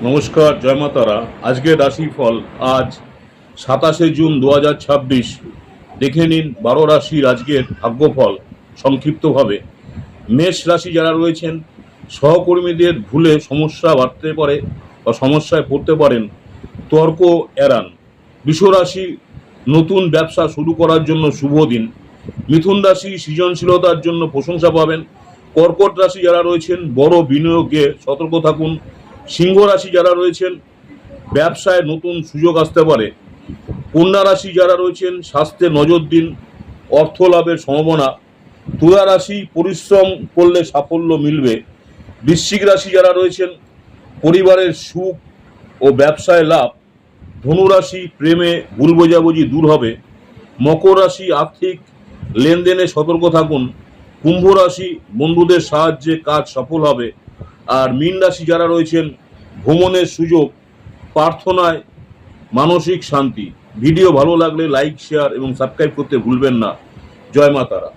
নমস্কার, জয় মা তারা। আজকের রাশিফল আজ 27শে জুন 2026। দেখে নিন 12 রাশির আজকের ভাগ্যফল সংক্ষিপ্তভাবে। মেষ রাশি যারা রয়েছেন, সহকর্মীদের ভুলে সমস্যা বাড়তে পারে বা সমস্যায় পড়তে পারেন, তর্ক এড়ান। বৃষ রাশি নতুন ব্যবসা শুরু করার জন্য শুভ দিন। মিথুন রাশি সৃজনশীলতার জন্য প্রশংসা পাবেন। কর্কট রাশি যারা রয়েছেন, বড় বিনিয়োগে সতর্ক থাকুন। সিংহ রাশি যারা রয়েছেন, ব্যবসায় নতুন সুযোগ আসতে পারে। কন্যা রাশি যারা রয়েছেন, স্বাস্থ্যে নজর দিন, অর্থ লাভের সম্ভাবনা। তুলা রাশি পরিশ্রম করলে সাফল্য মিলবে। বৃশ্চিক রাশি যারা রয়েছেন, পরিবারের সুখ ও ব্যবসায় লাভ। ধনু রাশি প্রেমে ভুল বোঝাবুঝি দূর হবে। মকর রাশি আর্থিক লেনদেনে সতর্ক থাকুন। কুম্ভ রাশি বন্ধুদের সাহায্যে কাজ সফল হবে। আর মীন রাশি যারা রয়েছেন, ভ্রমণের সুযোগ, প্রার্থনায় মানসিক শান্তি। ভিডিও ভালো লাগলে লাইক, শেয়ার এবং সাবস্ক্রাইব করতে ভুলবেন না। জয় মা তারা।